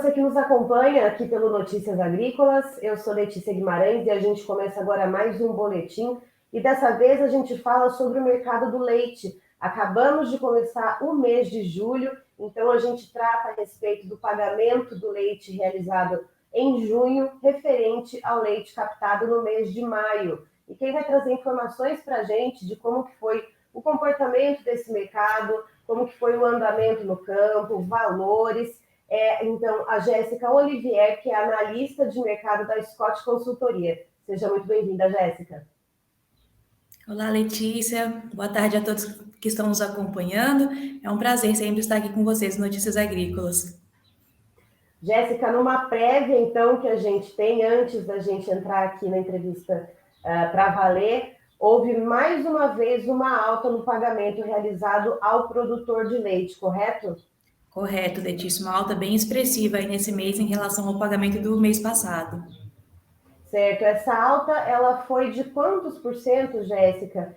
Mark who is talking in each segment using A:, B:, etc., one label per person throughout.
A: você que nos acompanha aqui pelo Notícias Agrícolas. Eu sou Letícia Guimarães e a gente começa agora mais um boletim. E dessa vez a gente fala sobre o mercado do leite. Acabamos de começar o mês de julho, então a gente trata a respeito do pagamento do leite realizado em junho, referente ao leite captado no mês de maio. E quem vai trazer informações para a gente de como que foi o comportamento desse mercado, como que foi o andamento no campo, valores, então, a Jéssica Olivier, que é analista de mercado da Scott Consultoria. Seja muito bem-vinda, Jéssica.
B: Olá, Letícia. Boa tarde a todos que estão nos acompanhando. É um prazer sempre estar aqui com vocês no Notícias Agrícolas.
A: Jéssica, numa prévia, então, que a gente tem, antes da gente entrar aqui na entrevista para valer, houve mais uma vez uma alta no pagamento realizado ao produtor de leite, correto?
B: Correto, Letícia. Uma alta bem expressiva aí nesse mês em relação ao pagamento do mês passado.
A: Certo. Essa alta, ela foi de quantos por cento, Jéssica?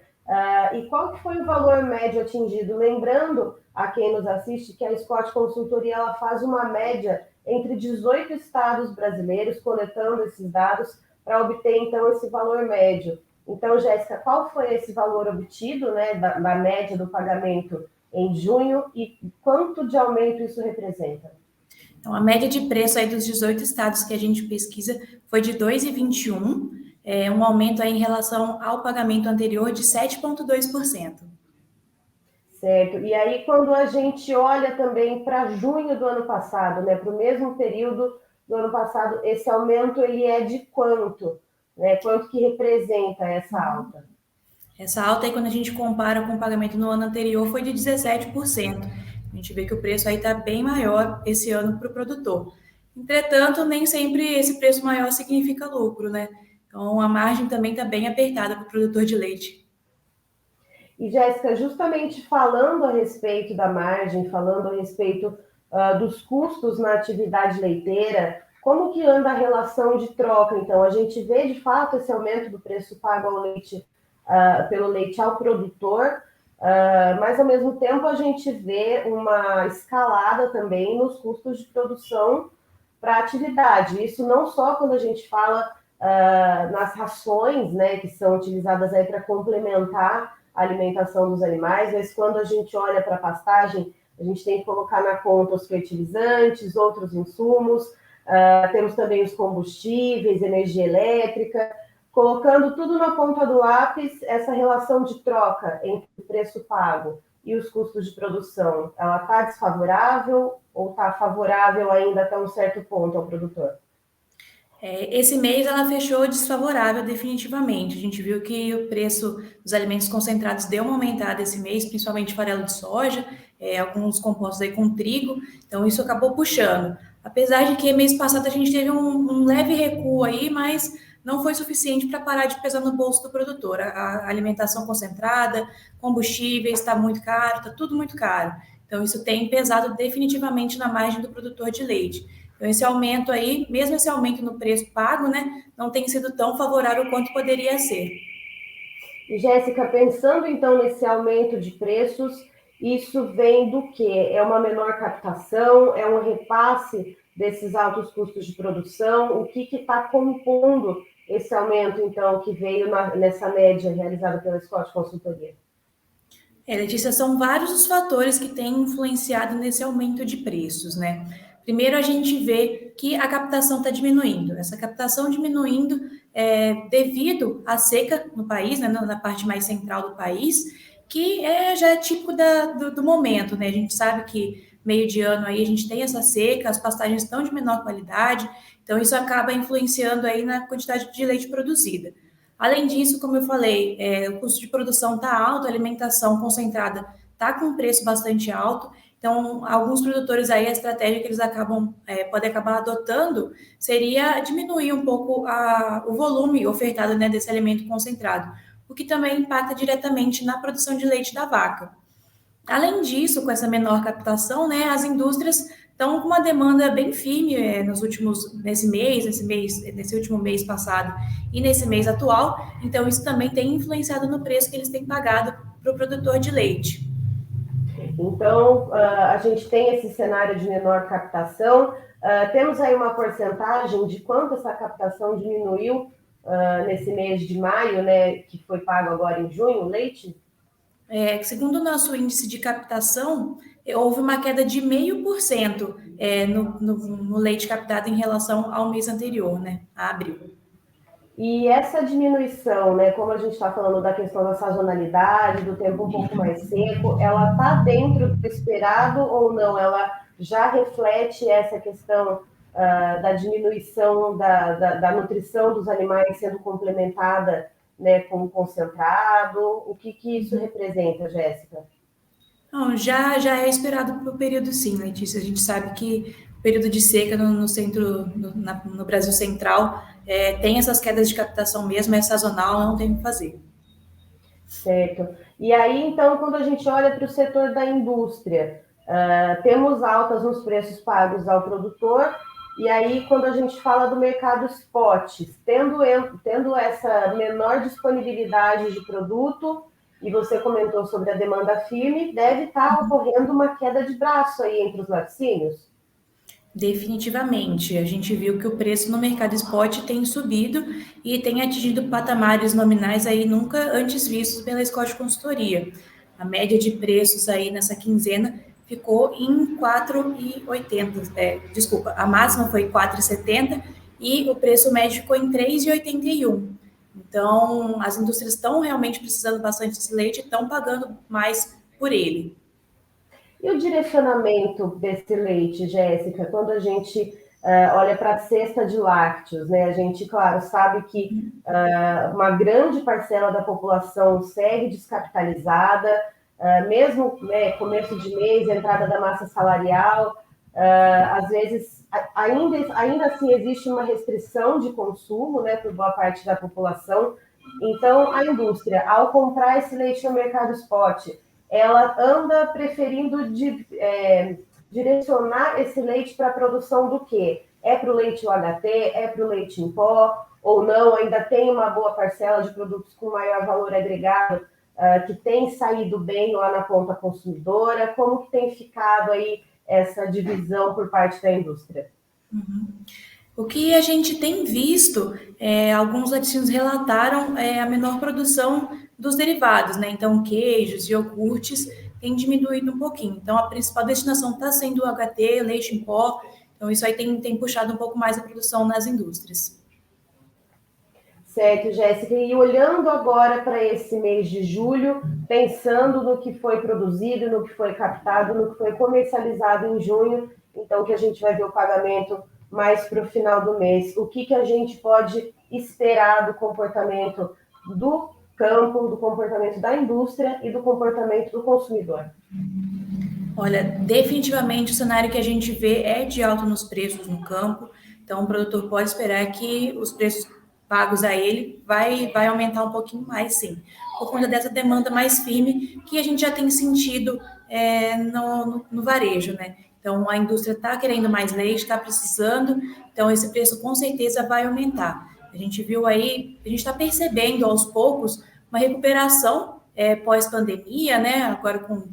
A: E qual que foi o valor médio atingido? Lembrando a quem nos assiste que a Scott Consultoria ela faz uma média entre 18 estados brasileiros, coletando esses dados para obter, então, esse valor médio. Então, Jéssica, qual foi esse valor obtido, né, da média do pagamento em junho e quanto de aumento isso representa?
B: Então, a média de preço aí dos 18 estados que a gente pesquisa foi de 2,21, um aumento aí em relação ao pagamento anterior de 7,2%.
A: Certo. E aí, quando a gente olha também para junho do ano passado, né, para o mesmo período do ano passado, esse aumento ele é de quanto? Né? Quanto que representa essa alta?
B: Essa alta aí, quando a gente compara com o pagamento no ano anterior, foi de 17%. A gente vê que o preço aí está bem maior esse ano para o produtor. Entretanto, nem sempre esse preço maior significa lucro, né? Então, a margem também está bem apertada para o produtor de leite.
A: E, Jéssica, justamente falando a respeito da margem, falando a respeito dos custos na atividade leiteira, como que anda a relação de troca? Então, a gente vê, de fato, esse aumento do preço pago ao leite, pelo leite ao produtor, mas, ao mesmo tempo, a gente vê uma escalada também nos custos de produção para a atividade. Isso não só quando a gente fala nas rações, né, que são utilizadas aí para complementar a alimentação dos animais, mas quando a gente olha para a pastagem, a gente tem que colocar na conta os fertilizantes, outros insumos, temos também os combustíveis, energia elétrica, colocando tudo na ponta do lápis, essa relação de troca entre o preço pago e os custos de produção, ela está desfavorável ou está favorável ainda até um certo ponto ao produtor?
B: Esse mês ela fechou desfavorável definitivamente. A gente viu que o preço dos alimentos concentrados deu uma aumentada esse mês, principalmente farelo de soja, alguns compostos aí com trigo, então isso acabou puxando. Apesar de que mês passado a gente teve um leve recuo aí, mas não foi suficiente para parar de pesar no bolso do produtor. A alimentação concentrada, combustíveis, está muito caro, está tudo muito caro. Então isso tem pesado definitivamente na margem do produtor de leite. Então, esse aumento aí, mesmo esse aumento no preço pago, né, não tem sido tão favorável quanto poderia ser.
A: E, Jéssica, pensando então nesse aumento de preços, isso vem do quê? É uma menor captação? É um repasse desses altos custos de produção? O que está compondo esse aumento, então, que veio nessa média realizada pela Scott Consultoria?
B: Letícia, são vários os fatores que têm influenciado nesse aumento de preços, né? Primeiro, a gente vê que a captação está diminuindo. Essa captação diminuindo devido à seca no país, né, na parte mais central do país, que já é típico do momento, né? A gente sabe que meio de ano aí a gente tem essa seca, as pastagens estão de menor qualidade, então isso acaba influenciando aí na quantidade de leite produzida. Além disso, como eu falei, o custo de produção está alto, a alimentação concentrada está com um preço bastante alto. Então, alguns produtores aí, a estratégia que eles podem acabar adotando seria diminuir um pouco o volume ofertado, né, desse alimento concentrado, o que também impacta diretamente na produção de leite da vaca. Além disso, com essa menor captação, né, as indústrias estão com uma demanda bem firme nesse último mês passado e nesse mês atual. Então, isso também tem influenciado no preço que eles têm pagado para o produtor de leite.
A: Então, a gente tem esse cenário de menor captação. Temos aí uma porcentagem de quanto essa captação diminuiu nesse mês de maio, né, que foi pago agora em junho, o leite?
B: Segundo o nosso índice de captação, houve uma queda de 0,5% no leite captado em relação ao mês anterior, né, a abril.
A: E essa diminuição, né, como a gente está falando da questão da sazonalidade, do tempo um pouco mais seco, ela está dentro do esperado ou não? Ela já reflete essa questão da diminuição da nutrição dos animais sendo complementada, né, com concentrado? O que isso representa, Jéssica?
B: Não, já é esperado para o período sim, Letícia. A gente sabe que o período de seca no centro, no Brasil Central, tem essas quedas de captação mesmo, é sazonal, não tem o que fazer.
A: Certo. E aí, então, quando a gente olha para o setor da indústria, temos altas nos preços pagos ao produtor, e aí, quando a gente fala do mercado spot, tendo essa menor disponibilidade de produto, e você comentou sobre a demanda firme, deve estar ocorrendo uma queda de braço aí entre os laticínios?
B: Definitivamente. A gente viu que o preço no mercado spot tem subido e tem atingido patamares nominais aí nunca antes vistos pela Scott Consultoria. A média de preços aí nessa quinzena ficou em 4,80. Desculpa, a máxima foi 4,70 e o preço médio ficou em 3,81. Então, as indústrias estão realmente precisando bastante desse leite e estão pagando mais por ele.
A: E o direcionamento desse leite, Jéssica, quando a gente olha para a cesta de lácteos, né? A gente, claro, sabe que uma grande parcela da população segue descapitalizada, mesmo né, começo de mês, entrada da massa salarial, às vezes ainda assim existe uma restrição de consumo, né, por boa parte da população. Então, a indústria, ao comprar esse leite no mercado spot, ela anda preferindo direcionar esse leite para a produção do quê? É para o leite UHT? É para o leite em pó? Ou não? Ainda tem uma boa parcela de produtos com maior valor agregado que tem saído bem lá na ponta consumidora? Como que tem ficado aí essa divisão por parte da indústria?
B: Uhum. O que a gente tem visto, alguns laticínios relataram a menor produção dos derivados, né? Então, queijos, iogurtes têm diminuído um pouquinho. Então, a principal destinação está sendo o HT, leite em pó. Então, isso aí tem puxado um pouco mais a produção nas indústrias.
A: Certo, Jéssica. E olhando agora para esse mês de julho, pensando no que foi produzido, no que foi captado, no que foi comercializado em junho, então que a gente vai ver o pagamento mais para o final do mês, o que a gente pode esperar do comportamento do campo, do comportamento da indústria e do comportamento do consumidor?
B: Olha, definitivamente o cenário que a gente vê é de alta nos preços no campo. Então, o produtor pode esperar que os preços pagos a ele vai aumentar um pouquinho mais, sim, por conta dessa demanda mais firme que a gente já tem sentido no varejo, né? Então, a indústria está querendo mais leite, está precisando, então esse preço com certeza vai aumentar. A gente viu aí, a gente está percebendo aos poucos uma recuperação pós-pandemia, né? Agora com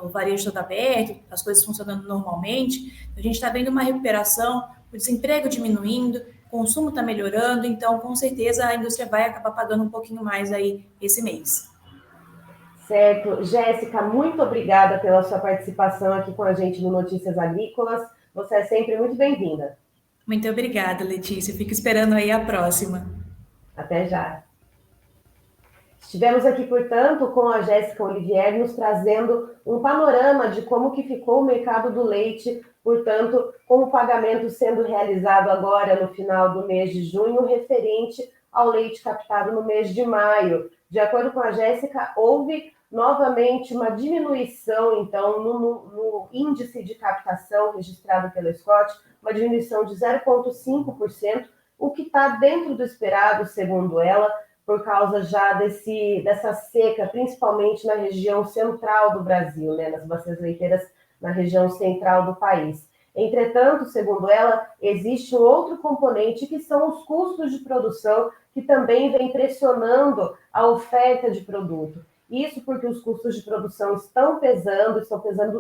B: o varejo todo aberto, as coisas funcionando normalmente, a gente está vendo uma recuperação, o desemprego diminuindo, o consumo está melhorando, então com certeza a indústria vai acabar pagando um pouquinho mais aí esse mês.
A: Certo. Jéssica, muito obrigada pela sua participação aqui com a gente no Notícias Agrícolas. Você é sempre muito bem-vinda.
B: Muito obrigada, Letícia. Fico esperando aí a próxima.
A: Até já. Estivemos aqui, portanto, com a Jéssica Olivier, nos trazendo um panorama de como que ficou o mercado do leite, portanto, com o pagamento sendo realizado agora no final do mês de junho, referente ao leite captado no mês de maio. De acordo com a Jéssica, houve novamente uma diminuição, então, no índice de captação registrado pela Scott, uma diminuição de 0,5%, o que está dentro do esperado, segundo ela, por causa já dessa seca, principalmente na região central do Brasil, né, nas bacias leiteiras na região central do país. Entretanto, segundo ela, existe um outro componente que são os custos de produção, que também vem pressionando a oferta de produto. Isso porque os custos de produção estão pesando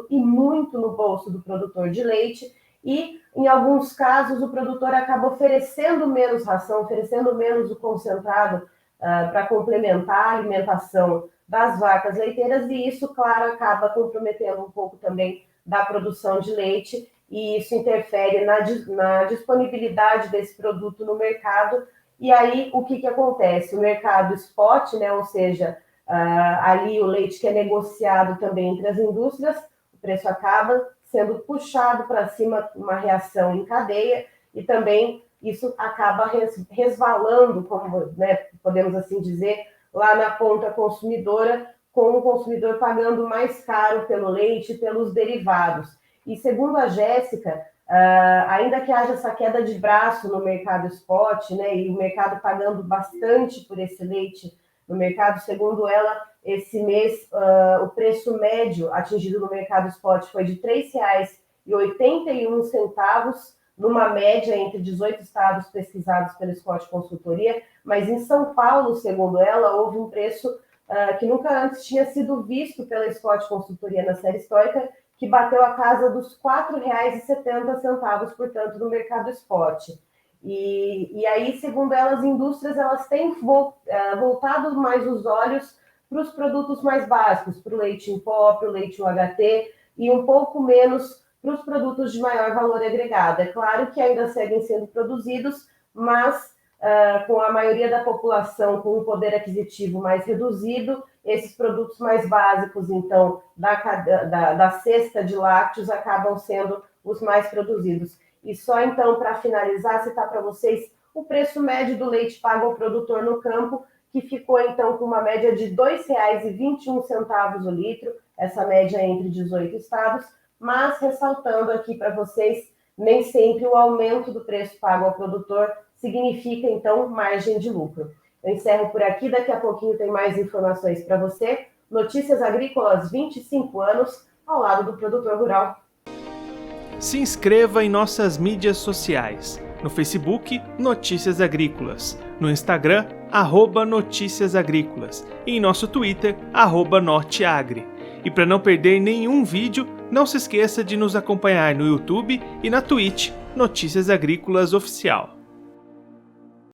A: e muito no bolso do produtor de leite, e em alguns casos o produtor acaba oferecendo menos ração, oferecendo menos o concentrado para complementar a alimentação das vacas leiteiras, e isso, claro, acaba comprometendo um pouco também da produção de leite, e isso interfere na disponibilidade desse produto no mercado. E aí, o que acontece? O mercado spot, né, ou seja, ali o leite que é negociado também entre as indústrias, o preço acaba sendo puxado para cima, uma reação em cadeia, e também isso acaba resvalando, como, né, podemos assim dizer, lá na ponta consumidora, com o consumidor pagando mais caro pelo leite e pelos derivados. E segundo a Jéssica, ainda que haja essa queda de braço no mercado spot, né, e o mercado pagando bastante por esse leite no mercado, segundo ela, esse mês o preço médio atingido no mercado spot foi de R$ 3,81, numa média entre 18 estados pesquisados pela Scott Consultoria, mas em São Paulo, segundo ela, houve um preço que nunca antes tinha sido visto pela Scott Consultoria na série histórica, que bateu a casa dos R$ 4,70, portanto, no mercado spot. E aí, segundo elas, as indústrias elas têm voltado mais os olhos para os produtos mais básicos, para o leite em pó, para o leite UHT, e um pouco menos para os produtos de maior valor agregado. É claro que ainda seguem sendo produzidos, mas com a maioria da população com um poder aquisitivo mais reduzido, esses produtos mais básicos, então, da cesta de lácteos, acabam sendo os mais produzidos. E só, então, para finalizar, citar para vocês o preço médio do leite pago ao produtor no campo, que ficou, então, com uma média de R$ 2,21 o litro, essa média entre 18 estados, mas ressaltando aqui para vocês, nem sempre o aumento do preço pago ao produtor significa, então, margem de lucro. Eu encerro por aqui, daqui a pouquinho tem mais informações para você. Notícias Agrícolas, 25 anos, ao lado do produtor rural.
C: Se inscreva em nossas mídias sociais. No Facebook, Notícias Agrícolas. No Instagram, @Notícias Agrícolas. E em nosso Twitter, @Norteagri. E para não perder nenhum vídeo, não se esqueça de nos acompanhar no YouTube e na Twitch, Notícias Agrícolas Oficial.